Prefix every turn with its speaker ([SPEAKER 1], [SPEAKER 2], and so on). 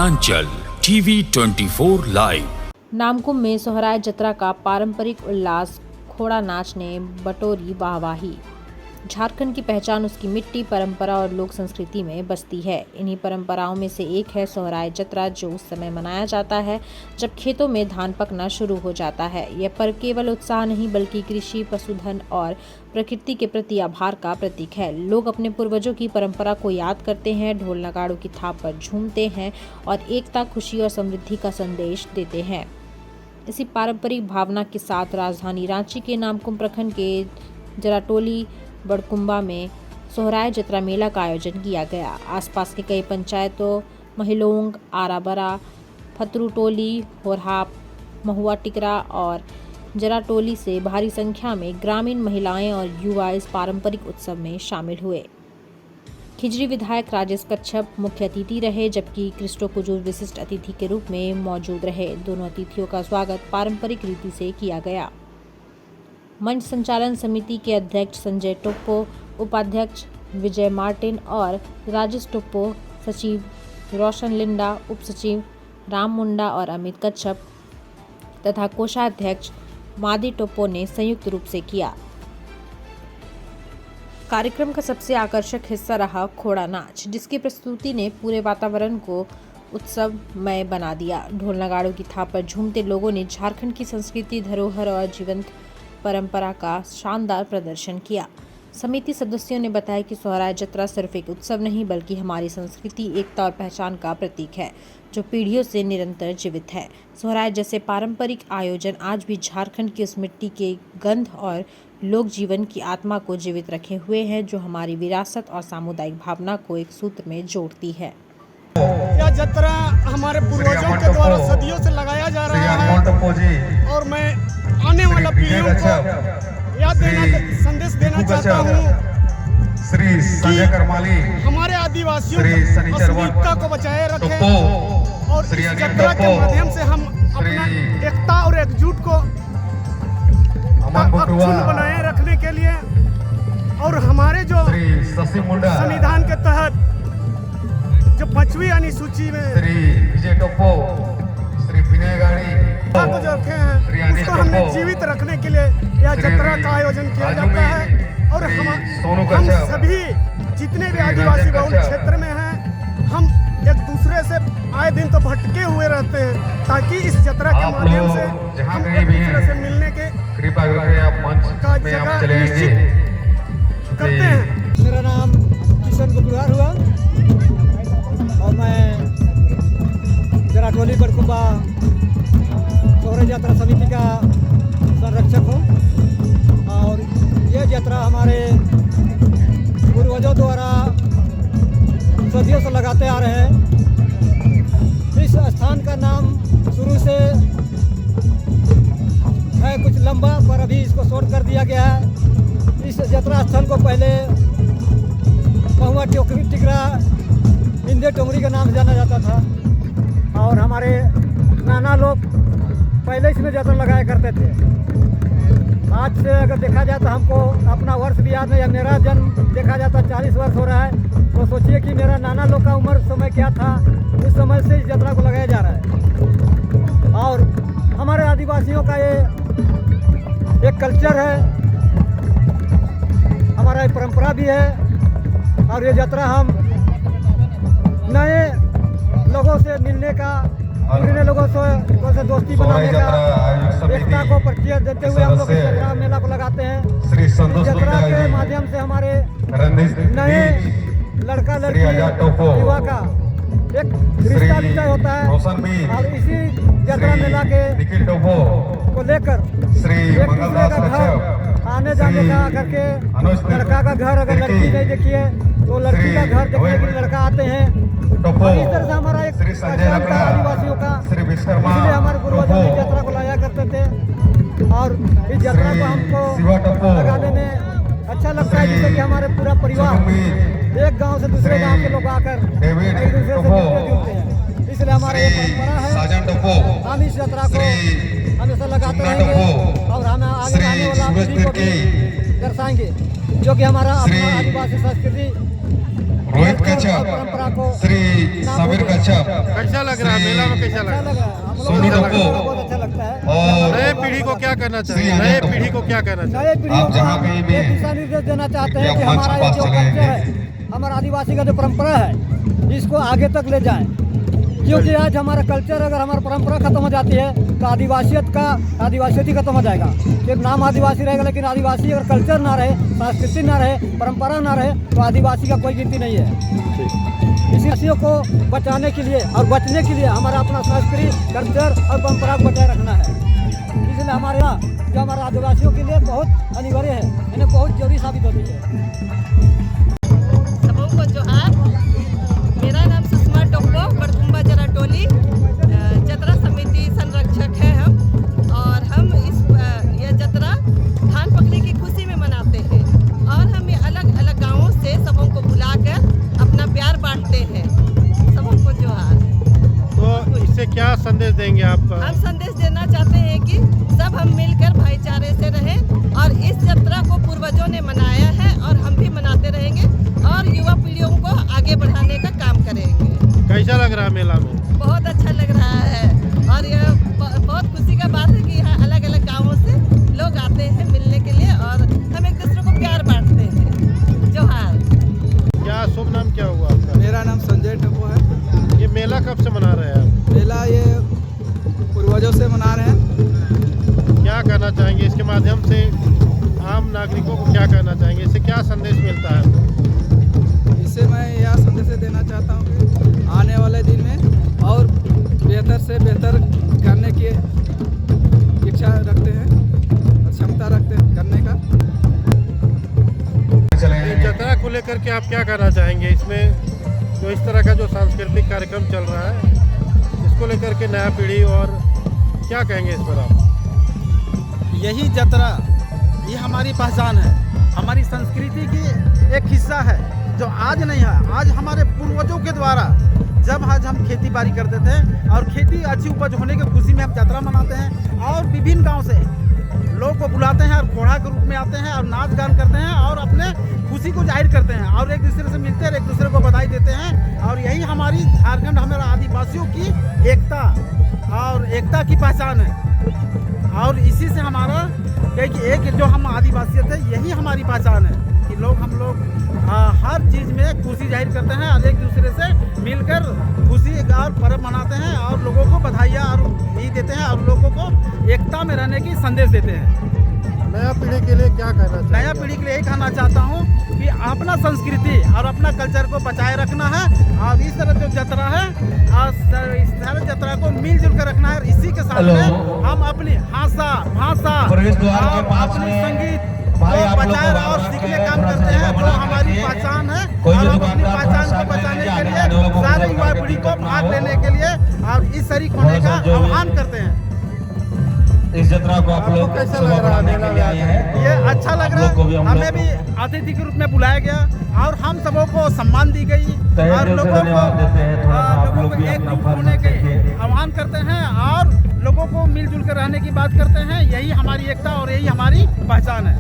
[SPEAKER 1] वनांचल TV 24 live.
[SPEAKER 2] Namkum में सोहराय जतरा का पारंपरिक उल्लास खोड़ा नाच ने बटोरी वाहवाही। झारखंड की पहचान उसकी मिट्टी, परंपरा और लोक संस्कृति में बसती है। इन्हीं परंपराओं में से एक है सोहराय जतरा, जो उस समय मनाया जाता है जब खेतों में धान पकना शुरू हो जाता है। यह पर्व केवल उत्साह नहीं बल्कि कृषि, पशुधन और प्रकृति के प्रति आभार का प्रतीक है। लोग अपने पूर्वजों की परंपरा को याद करते हैं, ढोल नगाड़ों की थाप पर झूमते हैं और एकता, खुशी और समृद्धि का संदेश देते हैं। इसी पारंपरिक भावना के साथ राजधानी रांची के नामकुम प्रखंड के जराटोली बड़कुंबा में सोहराय जतरा मेला का आयोजन किया गया। आसपास के कई पंचायतों महिलोंग, आराबरा, फतरुटोली, होरहाप, महुआ टिकरा और जराटोली से भारी संख्या में ग्रामीण महिलाएं और युवा इस पारंपरिक उत्सव में शामिल हुए। खिजरी विधायक राजेश कच्छप मुख्य अतिथि रहे, जबकि क्रिस्टो कुजूर विशिष्ट अतिथि के रूप में मौजूद रहे। दोनों अतिथियों का स्वागत पारंपरिक रीति से किया गया। मंच संचालन समिति के अध्यक्ष संजय टोप्पो, उपाध्यक्ष विजय मार्टिन और राजेश टोप्पो, सचिव रोशन लिंडा, उप सचिव राम मुंडा और अमित कच्छप तथा कोषाध्यक्ष मादी टोप्पो ने संयुक्त रूप से किया। कार्यक्रम का सबसे आकर्षक हिस्सा रहा खोड़ा नाच, जिसकी प्रस्तुति ने पूरे वातावरण को उत्सवमय बना दिया। ढोल नगाड़ों की थाप पर झूमते लोगों ने झारखंड की संस्कृति, धरोहर और जीवंत परंपरा का शानदार प्रदर्शन किया। समिति सदस्यों ने बताया कि सोहराय जतरा सिर्फ एक उत्सव नहीं बल्कि हमारी संस्कृति, एकता और पहचान का प्रतीक है, जो पीढ़ियों से निरंतर जीवित है। सोहराय जैसे पारंपरिक आयोजन आज भी झारखंड की उस मिट्टी के गंध और लोक जीवन की आत्मा को जीवित रखे हुए हैं, जो हमारी विरासत और सामुदायिक भावना को एक सूत्र में जोड़ती है।
[SPEAKER 3] यह जतरा हमारे पूर्वजों के द्वारा सदियों से लगाया जा रहा है और मैं आने वाला पीढ़ियों को याद संदेश देना चाहता हूँ कि हमारे आदिवासियों की अस्मिता को बचाए रखें और इस जतरा के माध्यम से हम अपना एकता और एकजुट को अक्षुण्ण बनाए रखने के लिए और हमारे जो संविधान के तहत जो 5वीं अनुसूची में को जो रखे हैं उसको हमने जीवित रखने के लिए यह जतरा का आयोजन किया जाता है। और हम सभी जितने भी आदिवासी बहुल क्षेत्र में हैं, हम एक दूसरे से आए दिन तो भटके हुए रहते हैं, ताकि इस जतरा के माध्यम से हम एक दूसरे से मिलने के का जगह निश्चित करते हैं।
[SPEAKER 4] मेरा नाम किशन गुप्ता हुआ और मैं जराटोली बड़कुंबा सोहराय जतरा समिति का संरक्षक हूँ और यह जतरा हमारे पूर्वजों द्वारा सदियों से लगाते आ रहे हैं। इस स्थान का नाम शुरू से है कुछ लंबा, पर अभी इसको शॉर्ट कर दिया गया है। इस जतरा स्थल को पहले महुआ टिकरा इंदे टोंगरी के नाम से जाना जाता था और हमारे नाना लोग पहले इसमें जतरा लगाया करते थे। आज से अगर देखा जाए तो हमको अपना वर्ष भी याद नहीं है। मेरा जन्म देखा जाता 40 वर्ष हो रहा है, तो सोचिए कि मेरा नाना लोग का उम्र समय क्या था। उस समय से इस जतरा को लगाया जा रहा है और हमारे आदिवासियों का ये एक कल्चर है, हमारा एक परंपरा भी है। और ये जतरा हम नए लोगों से मिलने का, पुराने लोगों से दोस्ती बनाने का, एकता को परिचय देते हुए हम लोग इस जतरा मेला को लगाते हैं। इस जतरा के माध्यम से हमारे नए लड़का लड़की युवा का एक रिश्ता विषय होता है और इसी जतरा मेला के को लेकर एक दूसरे का घर आने जाने का करके, लड़का का घर अगर लड़की नहीं देखिए तो लड़की का घर देखने के लिए लड़का आते हैं। और इस तरह से हमारा एक पहचान था आदिवासियों का, इसलिए हमारे पूर्वजों ने जतरा को लाया करते थे और इस जतरा को हमको लगाने में अच्छा लगता है, जिससे कि हमारे पूरा परिवार एक गांव से दूसरे गांव के लोग आकर एक दूसरे से मिलते जुलते हैं। इसलिए हमारा ये परंपरा है, हम इस जतरा को हमेशा लगाते रहेंगे और हमें आगे आने वाला पीढ़ी को भी दर्शाएंगे, जो कि हमारा अपना आदिवासी संस्कृति
[SPEAKER 5] रोहित
[SPEAKER 4] और
[SPEAKER 5] कच्छप,
[SPEAKER 4] परंपरा को
[SPEAKER 5] श्री समीर कच्छप,
[SPEAKER 6] कैसा लग रहा है मेला में? कैसा लग
[SPEAKER 4] अच्छा
[SPEAKER 6] रहा
[SPEAKER 4] लग रहा है, हम लोगों
[SPEAKER 5] सोनू
[SPEAKER 4] को
[SPEAKER 5] टप्पू
[SPEAKER 4] बहुत अच्छा लगता है।
[SPEAKER 5] और
[SPEAKER 6] है? नए पीढ़ी को क्या कहना चाहिए? नए पीढ़ी को क्या कहना चाहिए?
[SPEAKER 4] नए पीढ़ी
[SPEAKER 5] आप
[SPEAKER 4] को
[SPEAKER 5] जहाँ
[SPEAKER 4] हम
[SPEAKER 5] कहीं भी
[SPEAKER 4] एक दिशा निर्देश देना चाहते हैं
[SPEAKER 5] या
[SPEAKER 4] कि
[SPEAKER 5] मंच
[SPEAKER 4] हमारा
[SPEAKER 5] के
[SPEAKER 4] ये
[SPEAKER 5] पास
[SPEAKER 4] जो
[SPEAKER 5] चले
[SPEAKER 4] कल्चर
[SPEAKER 5] हैं।
[SPEAKER 4] है, हमारा आदिवासी का जो परंपरा है, इसको आगे तक ले जाएं। क्योंकि आज हमारा कल्चर, अगर हमारा परंपरा खत्म हो जाती है तो आदिवासियत ही खत्म हो जाएगा। सिर्फ नाम आदिवासी रहेगा, लेकिन आदिवासी अगर कल्चर ना रहे, संस्कृति ना रहे, परंपरा ना रहे, तो आदिवासी का कोई गिनती नहीं है। इसी आदिवासियों को बचाने के लिए और बचने के लिए हमारा अपना संस्कृति, कल्चर और परंपरा को बचाए रखना है। इसलिए हमारे यहाँ जो हमारे आदिवासियों के लिए बहुत अनिवार्य है, इन्हें बहुत जरूरी साबित होती है।
[SPEAKER 7] सबों को जोहार। मेरा नाम सुषमा टोप्पो, बड़कुम्बा जरा टोली जतरा समिति संरक्षक है हम। और हम ये जतरा धान पकने की खुशी में मनाते हैं और हम ये अलग अलग गांवों से सबों को बुलाकर अपना प्यार बांटते हैं। सबों को जोहार।
[SPEAKER 6] तो इससे क्या संदेश देंगे आप?
[SPEAKER 7] हम संदेश देना चाहते हैं कि सब हम मिलकर भाईचारे से रहें और इस यात्रा को पूर्वजों ने मनाया है और हम भी मनाते रहेंगे और युवा पीढ़ियों को आगे बढ़ाने का काम करेंगे।
[SPEAKER 6] कैसा लग रहा है मेला में?
[SPEAKER 7] बहुत अच्छा लग रहा है और यह बहुत खुशी का बात है कि यहाँ अलग अलग गांवों से लोग आते हैं मिलने के लिए और हम एक दूसरे को प्यार बांटते हैं। जोहार।
[SPEAKER 6] क्या शुभ नाम क्या हुआ आपका?
[SPEAKER 8] मेरा नाम संजय टप्पू है।
[SPEAKER 6] ये मेला कब से मना रहे हैं आप?
[SPEAKER 8] मेला ये पूर्वजों से मना रहे हैं।
[SPEAKER 6] क्या कहना चाहेंगे इसके माध्यम से? आम नागरिकों को क्या कहना चाहेंगे? इससे क्या संदेश मिलता है?
[SPEAKER 8] इससे मैं यह संदेश देना चाहता हूँ कि आने वाले दिन में और बेहतर से बेहतर करने की इच्छा रखते हैं और क्षमता रखते हैं करने का।
[SPEAKER 6] इस यात्रा को लेकर के आप क्या कहना चाहेंगे? इसमें जो इस तरह का जो सांस्कृतिक कार्यक्रम चल रहा है, इसको लेकर के नया पीढ़ी और क्या कहेंगे इस पर आप?
[SPEAKER 9] यही जतरा, ये हमारी पहचान है, हमारी संस्कृति की एक हिस्सा है जो आज नहीं है। आज हमारे पूर्वजों के द्वारा जब आज हम खेती बाड़ी करते थे और खेती अच्छी उपज होने की खुशी में हम यात्रा मनाते हैं और विभिन्न गांव से लोग को बुलाते हैं और घोड़ा के रूप में आते हैं और नाच गान करते हैं और अपने खुशी को जाहिर करते हैं और एक दूसरे से मिलते हैं, एक दूसरे को बधाई देते हैं। और यही हमारी झारखंड, हमारे आदिवासियों की एकता की पहचान है। और इसी से हमारा एक जो हम आदिवासियत है, यही हमारी पहचान है कि हम लोग हर चीज़ में खुशी जाहिर करते हैं और एक दूसरे से मिलकर खुशी और पर्व मनाते हैं और लोगों को बधाइयाँ और भी देते हैं और लोगों को एकता में रहने की संदेश देते हैं।
[SPEAKER 6] नया पीढ़ी के लिए क्या कहना चाहिए?
[SPEAKER 9] नया पीढ़ी के लिए यही कहना चाहता हूँ कि अपना संस्कृति और अपना कल्चर को बचाए रखना है और इस तरह जो जतरा है और इस तरह जतरा को मिलजुल कर रखना है। इसी के साथ में हम अपनी भाषा और अपनी संगीत को बचाए और सीखने काम करते हैं, जो हमारी पहचान है। और हम अपनी पहचान को बचाने के लिए सारे युवा पीढ़ी को भाग लेने के लिए और इस शरीक होने का आह्वान करते हैं।
[SPEAKER 5] इस यात्रा को आप लोग
[SPEAKER 6] कैसा लग रहा है?
[SPEAKER 9] ये अच्छा लग रहा है। हमें भी अतिथि के रूप में बुलाया गया और हम सबों को सम्मान दी गई और लोगों को एक ग्रुप होने के आह्वान करते हैं और लोगों को मिलजुल कर रहने की बात करते हैं। यही हमारी एकता और यही हमारी पहचान है।